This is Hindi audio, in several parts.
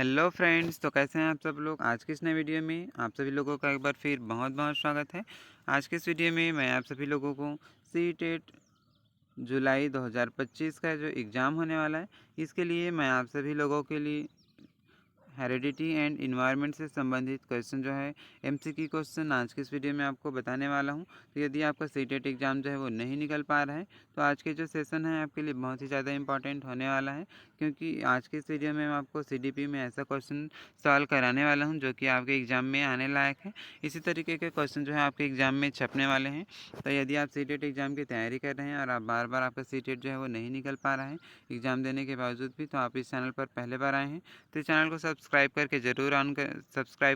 हेलो फ्रेंड्स, तो कैसे हैं आप सब लोग। आज की इस नए वीडियो में आप सभी लोगों का एक बार फिर बहुत बहुत स्वागत है। आज के इस वीडियो में मैं आप सभी लोगों को सी टेट जुलाई 2025 का जो एग्ज़ाम होने वाला है, इसके लिए मैं आप सभी लोगों के लिए हेरिडिटी एंड इन्वायरमेंट से संबंधित क्वेश्चन जो है एमसीक्यू क्वेश्चन आज के इस वीडियो में आपको बताने वाला हूं। तो यदि आपका सीटेट एग्ज़ाम जो है वो नहीं निकल पा रहा है, तो आज के जो सेशन है आपके लिए बहुत ही ज़्यादा इंपॉर्टेंट होने वाला है, क्योंकि आज के इस वीडियो में मैं आपको सीडीपी में ऐसा क्वेश्चन सॉल्व कराने वाला हूँ जो कि आपके एग्ज़ाम में आने लायक है। इसी तरीके के क्वेश्चन जो है आपके एग्ज़ाम में छपने वाले हैं। तो यदि आप सीटेट एग्ज़ाम की तैयारी कर रहे हैं और आप बार बार आपका सीटेट जो है वो नहीं निकल पा रहा है एग्ज़ाम देने के बावजूद भी, तो आप इस चैनल पर पहले बार आए हैं तो चैनल को सब्सक्राइब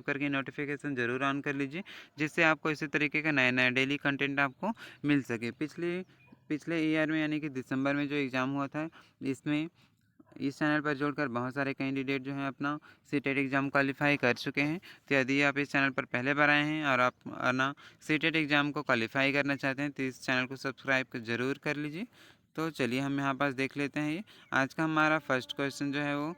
करके नोटिफिकेशन ज़रूर ऑन कर लीजिए, जिससे आपको इसी तरीके का नया नया डेली कंटेंट आपको मिल सके। पिछले ईयर में यानी कि दिसंबर में जो एग्ज़ाम हुआ था, इसमें इस चैनल पर जोड़कर बहुत सारे कैंडिडेट जो हैं अपना सीटेट एग्ज़ाम क्वालिफाई कर चुके हैं। तो यदि आप इस चैनल पर पहले बार आए हैं और आप अपना सीटेट एग्ज़ाम को क्वालिफाई करना चाहते हैं, तो इस चैनल को सब्सक्राइब ज़रूर कर लीजिए। तो चलिए हम यहाँ पास देख लेते हैं। ये आज का हमारा फर्स्ट क्वेश्चन जो है वो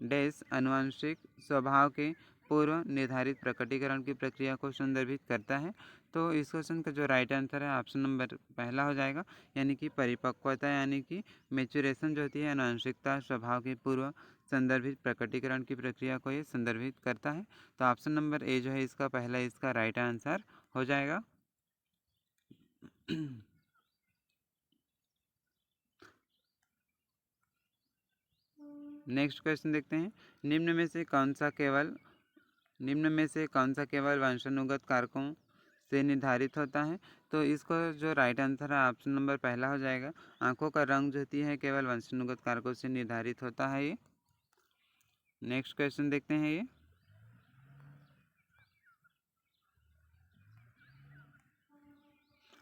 डैश आनुवंशिक स्वभाव के पूर्व निर्धारित प्रकटीकरण की प्रक्रिया को संदर्भित करता है। तो इस क्वेश्चन का जो राइट आंसर है ऑप्शन नंबर पहला हो जाएगा, यानी कि परिपक्वता यानी कि मैच्योरेशन जो होती है आनुवंशिकता स्वभाव के पूर्व संदर्भित प्रकटीकरण की प्रक्रिया को ये संदर्भित करता है। तो ऑप्शन नंबर ए जो है इसका पहला इसका राइट आंसर हो जाएगा। नेक्स्ट क्वेश्चन देखते हैं। निम्न में से कौन सा केवल वंशानुगत कारकों से निर्धारित होता है। तो इसको जो राइट आंसर है ऑप्शन नंबर पहला हो जाएगा। आंखों का रंग जो होती है केवल वंशानुगत कारकों से निर्धारित होता है ये। नेक्स्ट क्वेश्चन देखते हैं। ये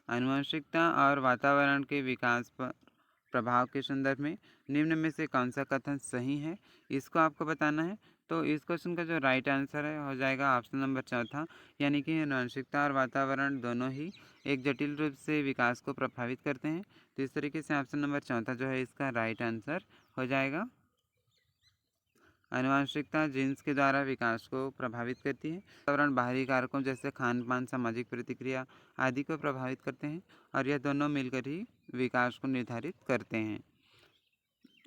आनुवंशिकता और वातावरण के विकास पर प्रभाव के संदर्भ में निम्न में से कौन सा कथन सही है, इसको आपको बताना है। तो इस क्वेश्चन का जो राइट आंसर है हो जाएगा ऑप्शन नंबर चौथा, यानी कि आनुवंशिकता और वातावरण दोनों ही एक जटिल रूप से विकास को प्रभावित करते हैं। तो इस तरीके से ऑप्शन नंबर चौथा जो है इसका राइट आंसर हो जाएगा। आनुवंशिकता जीन्स के द्वारा विकास को प्रभावित करती है। वातावरण बाहरी कारकों जैसे खान पान, सामाजिक प्रतिक्रिया आदि को प्रभावित करते हैं, और यह दोनों मिलकर ही विकास को निर्धारित करते हैं।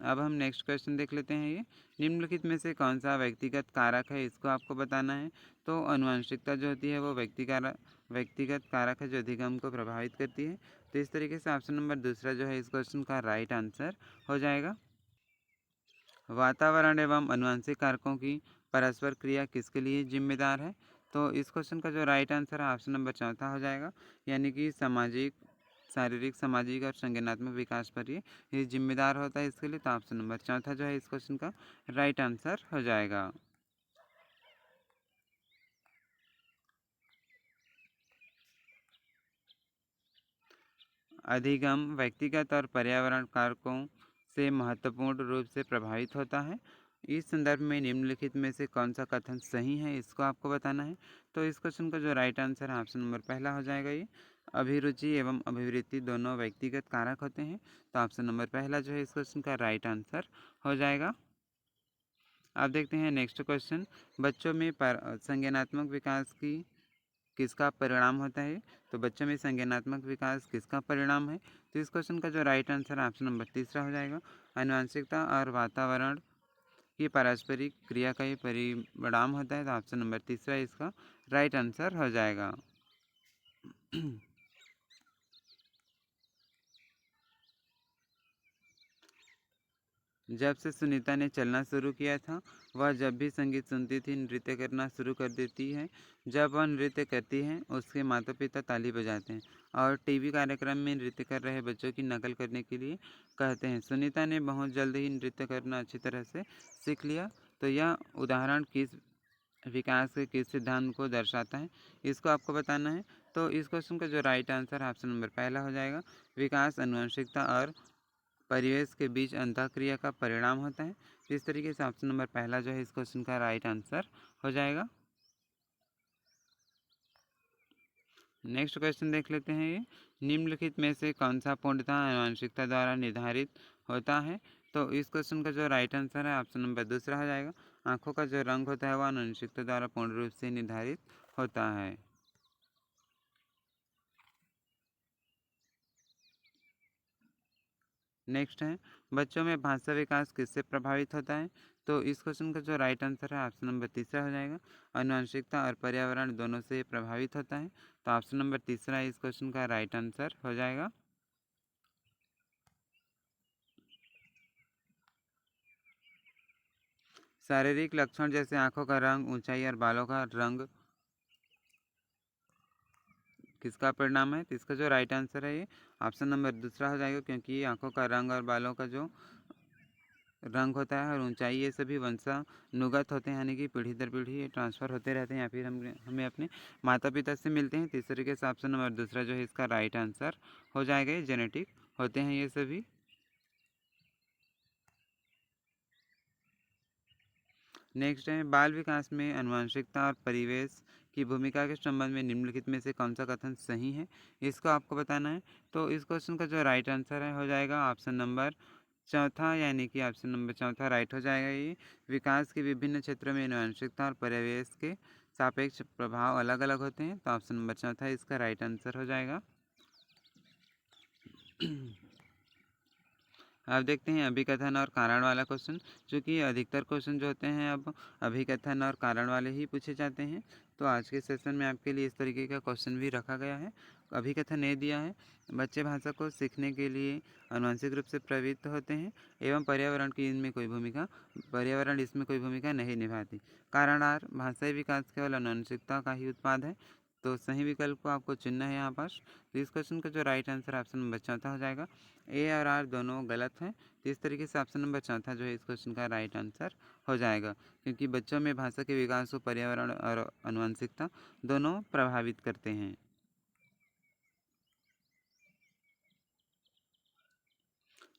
अब हम नेक्स्ट क्वेश्चन देख लेते हैं। ये निम्नलिखित में से कौन सा व्यक्तिगत कारक है, इसको आपको बताना है। तो आनुवंशिकता जो होती है वो व्यक्तिगत कारक है जो अधिगम को प्रभावित करती है। तो इस तरीके से ऑप्शन नंबर दूसरा जो है इस क्वेश्चन का राइट आंसर हो जाएगा। वातावरण एवं आनुवंशिक कारकों की परस्पर क्रिया किसके लिए जिम्मेदार है। तो इस क्वेश्चन का जो राइट आंसर है ऑप्शन नंबर चौथा हो जाएगा, यानी कि शारीरिक, सामाजिक और संज्ञानात्मक विकास पर ये जिम्मेदार होता है इसके लिए। तो ऑप्शन नंबर चौथा जो है इस क्वेश्चन का राइट आंसर हो जाएगा। अधिगम व्यक्तिगत और पर्यावरण कारकों से महत्वपूर्ण रूप से प्रभावित होता है। इस संदर्भ में निम्नलिखित में से कौन सा कथन सही है, इसको आपको बताना है। तो इस क्वेश्चन का जो राइट आंसर है ऑप्शन नंबर पहला हो जाएगा। ये अभिरुचि एवं अभिवृत्ति दोनों व्यक्तिगत कारक होते हैं। तो ऑप्शन नंबर पहला जो है इस क्वेश्चन का राइट आंसर हो जाएगा। अब देखते हैं नेक्स्ट क्वेश्चन। बच्चों में संज्ञानात्मक विकास की किसका परिणाम होता है। तो बच्चों में संज्ञानात्मक विकास किसका परिणाम है। तो इस क्वेश्चन का जो राइट आंसर ऑप्शन नंबर तीसरा हो जाएगा। आनुवंशिकता और वातावरण की पारस्परिक क्रिया का ही परिणाम होता है। तो ऑप्शन नंबर तीसरा इसका राइट आंसर हो जाएगा। जब से सुनीता ने चलना शुरू किया था, वह जब भी संगीत सुनती थी नृत्य करना शुरू कर देती है। जब वह नृत्य करती है उसके माता पिता ताली बजाते हैं और टीवी कार्यक्रम में नृत्य कर रहे बच्चों की नकल करने के लिए कहते हैं। सुनीता ने बहुत जल्द ही नृत्य करना अच्छी तरह से सीख लिया। तो यह उदाहरण किस विकास के किस सिद्धांत को दर्शाता है, इसको आपको बताना है। तो इस क्वेश्चन का जो राइट आंसर ऑप्शन नंबर पहला हो जाएगा। विकास आनुवंशिकता और परिवेश के बीच अंतःक्रिया का परिणाम होता है। इस तरीके से ऑप्शन नंबर पहला जो है इस क्वेश्चन का राइट आंसर हो जाएगा। नेक्स्ट क्वेश्चन देख लेते हैं। ये निम्नलिखित में से कौन सा पूर्णतः आनुवंशिकता द्वारा निर्धारित होता है। तो इस क्वेश्चन का जो राइट आंसर है ऑप्शन नंबर दूसरा हो जाएगा। आँखों का जो रंग होता है वह आनुवंशिकता द्वारा पूर्ण रूप से निर्धारित होता है। नेक्स्ट है, बच्चों में भाषा विकास किससे प्रभावित होता है? तो इस क्वेश्चन का जो राइट आंसर है ऑप्शन नंबर तीसरा हो जाएगा। आनुवंशिकता और पर्यावरण दोनों से प्रभावित होता है, तो ऑप्शन नंबर तीसरा इस क्वेश्चन का राइट आंसर हो जाएगा। शारीरिक लक्षण जैसे आंखों का रंग, ऊंचाई और बालों का रंग किसका परिणाम है? तो इसका जो राइट आंसर है ये ऑप्शन नंबर दूसरा हो जाएगा, क्योंकि आंखों का रंग और बालों का जो रंग होता है और ऊंचाई ये सभी वंशानुगत होते हैं, यानी कि पीढ़ी दर पीढ़ी ये ट्रांसफ़र होते रहते हैं या फिर हमें अपने माता पिता से मिलते हैं। तो इस तरीके से ऑप्शन नंबर दूसरा जो है इसका राइट आंसर हो जाएगा। ये जेनेटिक होते हैं ये सभी। नेक्स्ट है, बाल विकास में आनुवंशिकता और परिवेश की भूमिका के संबंध में निम्नलिखित में से कौन सा कथन सही है, इसको आपको बताना है। तो इस क्वेश्चन का जो राइट आंसर है हो जाएगा ऑप्शन नंबर चौथा, यानी कि ऑप्शन नंबर चौथा राइट हो जाएगा। ये विकास के विभिन्न क्षेत्रों में आनुवंशिकता और परिवेश के सापेक्ष प्रभाव अलग अलग होते हैं, तो ऑप्शन नंबर चौथा इसका राइट आंसर हो जाएगा। अब देखते हैं अभिकथन और कारण वाला क्वेश्चन। चूँकि अधिकतर क्वेश्चन जो होते हैं अब अभिकथन और कारण वाले ही पूछे जाते हैं, तो आज के सेशन में आपके लिए इस तरीके का क्वेश्चन भी रखा गया है। अभिकथन ये दिया है, बच्चे भाषा को सीखने के लिए आनुवंशिक रूप से प्रवृत्त होते हैं एवं पर्यावरण इसमें कोई भूमिका नहीं निभाती। कारण आर, भाषाई विकास केवल आनुवंशिकता का ही उत्पाद है, तो सही विकल्प को आपको चुनना है यहाँ पास। तो इस क्वेश्चन का जो राइट आंसर ऑप्शन नंबर चौथा हो जाएगा। ए और आर दोनों गलत हैं, तो इस तरीके से ऑप्शन नंबर चौथा जो है इस क्वेश्चन का राइट आंसर हो जाएगा, क्योंकि बच्चों में भाषा के विकास को पर्यावरण और आनुवंशिकता दोनों प्रभावित करते हैं।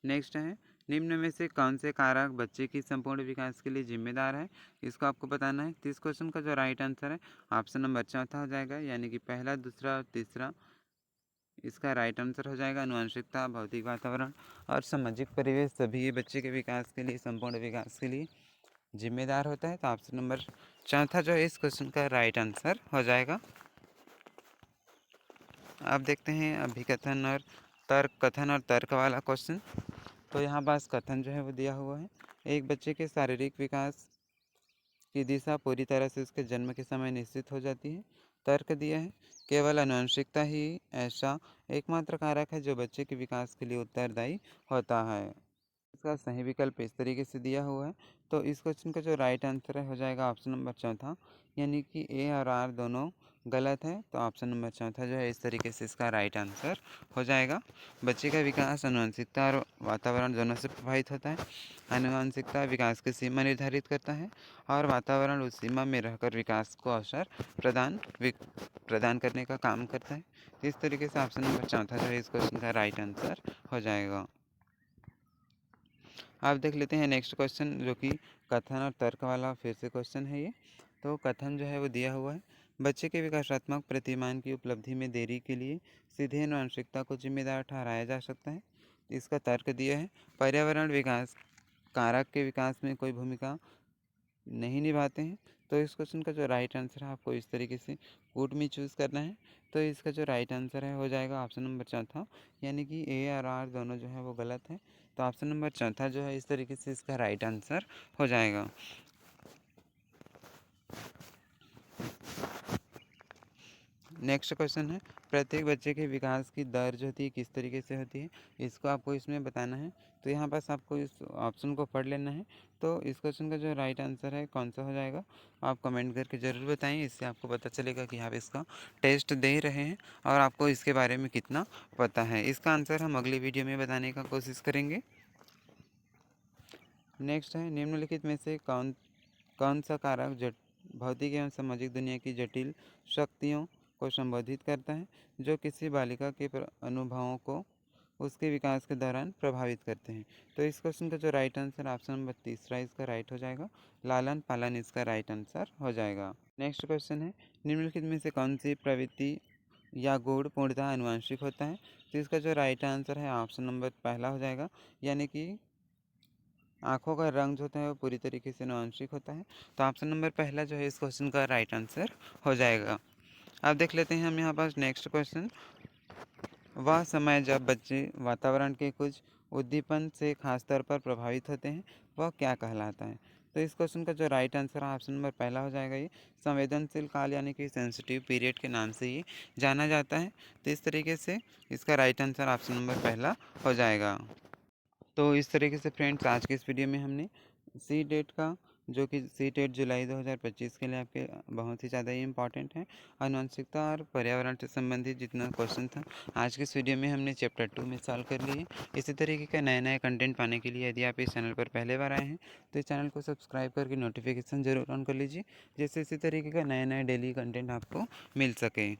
नेक्स्ट है, निम्न में से कौन से कारक बच्चे की संपूर्ण विकास के लिए जिम्मेदार है, इसको आपको बताना है। तो इस क्वेश्चन का जो राइट आंसर है ऑप्शन नंबर चौथा हो जाएगा, यानी कि पहला, दूसरा और तीसरा इसका राइट आंसर हो जाएगा। आनुवंशिकता, भौतिक वातावरण और सामाजिक परिवेश सभी बच्चे के विकास के लिए, संपूर्ण विकास के लिए जिम्मेदार होता है, तो ऑप्शन नंबर चौथा जो है इस क्वेश्चन का राइट आंसर हो जाएगा। अब देखते हैं अभिकथन और कथन और तर्क वाला क्वेश्चन। तो यहाँ पास कथन जो है वो दिया हुआ है, एक बच्चे के शारीरिक विकास की दिशा पूरी तरह से उसके जन्म के समय निश्चित हो जाती है। तर्क दिया है, केवल आनुवंशिकता ही ऐसा एकमात्र कारक है जो बच्चे के विकास के लिए उत्तरदायी होता है। इसका सही विकल्प इस तरीके से दिया हुआ है, तो इस क्वेश्चन का जो राइट आंसर है हो जाएगा ऑप्शन नंबर चौथा, यानी कि ए और आर दोनों गलत है, तो ऑप्शन नंबर चौथा जो है इस तरीके से इसका राइट आंसर हो जाएगा। बच्चे का विकास आनुवंशिकता और वातावरण दोनों से प्रभावित होता है। आनुवंशिकता विकास की सीमा निर्धारित करता है और वातावरण उस सीमा में रहकर विकास को अवसर प्रदान करने का काम करता है। इस तरीके से ऑप्शन नंबर चौथा जो है इस क्वेश्चन का राइट आंसर हो जाएगा। आप देख लेते हैं नेक्स्ट क्वेश्चन, जो कि कथन और तर्क वाला फिर से क्वेश्चन है ये। तो कथन जो है वो दिया हुआ है, बच्चे के विकासात्मक प्रतिमान की उपलब्धि में देरी के लिए सीधे आनुवंशिकता को जिम्मेदार ठहराया जा सकता है। इसका तर्क दिया है, पर्यावरण विकास कारक के विकास में कोई भूमिका नहीं निभाते हैं। तो इस क्वेश्चन का जो राइट आंसर है आपको इस तरीके से कूट में चूज़ करना है। तो इसका जो राइट आंसर है हो जाएगा ऑप्शन नंबर चौथा, यानी कि ए और आर दोनों जो है वो गलत है, तो ऑप्शन नंबर चौथा जो है इस तरीके से इसका राइट आंसर हो जाएगा। नेक्स्ट क्वेश्चन है, प्रत्येक बच्चे के विकास की दर जो होती है किस तरीके से होती है, इसको आपको इसमें बताना है। तो यहाँ पास आपको इस ऑप्शन को पढ़ लेना है। तो इस क्वेश्चन का जो राइट आंसर है कौन सा हो जाएगा, आप कमेंट करके ज़रूर बताएं, इससे आपको पता चलेगा कि आप इसका टेस्ट दे रहे हैं और आपको इसके बारे में कितना पता है। इसका आंसर हम अगली वीडियो में बताने का कोशिश करेंगे। नेक्स्ट है, निम्नलिखित में से कौन सा कारक भौतिक एवं सामाजिक दुनिया की जटिल शक्तियों को संबोधित करता है, जो किसी बालिका के अनुभवों को उसके विकास के दौरान प्रभावित करते हैं। तो इस क्वेश्चन का जो राइट आंसर ऑप्शन नंबर तीसरा इसका राइट हो जाएगा, लालन पालन इसका राइट आंसर हो जाएगा। नेक्स्ट क्वेश्चन है, निम्नलिखित में से कौन सी प्रवृत्ति या गुण पूर्णतः आनुवंशिक होता है। तो इसका जो राइट आंसर है ऑप्शन नंबर पहला हो जाएगा, यानी कि आँखों का रंग जो होता है वो पूरी तरीके से अनुवांशिक होता है। तो ऑप्शन नंबर पहला जो है इस क्वेश्चन का राइट आंसर हो जाएगा। अब देख लेते हैं हम यहाँ पास नेक्स्ट क्वेश्चन। वह समय जब बच्चे वातावरण के कुछ उद्दीपन से खास तौर पर प्रभावित होते हैं वह क्या कहलाता है? तो इस क्वेश्चन का जो राइट आंसर है ऑप्शन नंबर पहला हो जाएगा। ये संवेदनशील काल यानी कि सेंसिटिव पीरियड के नाम से ये जाना जाता है। तो इस तरीके से इसका राइट आंसर ऑप्शन नंबर पहला हो जाएगा। तो इस तरीके से फ्रेंड्स आज के इस वीडियो में हमने सी टेट का जो कि सी टेट जुलाई 2025 के लिए आपके बहुत ही ज़्यादा ही इम्पॉर्टेंट है, आनुवंशिकता और पर्यावरण से संबंधित जितना क्वेश्चन था आज के इस वीडियो में हमने चैप्टर 2 में सॉल्व कर लिए। इसी तरीके का नए नए कंटेंट पाने के लिए यदि आप इस चैनल पर पहले बार आए हैं तो इस चैनल को सब्सक्राइब करके नोटिफिकेशन जरूर ऑन कर लीजिए, जिससे इसी तरीके का नए नए डेली कंटेंट आपको मिल सके।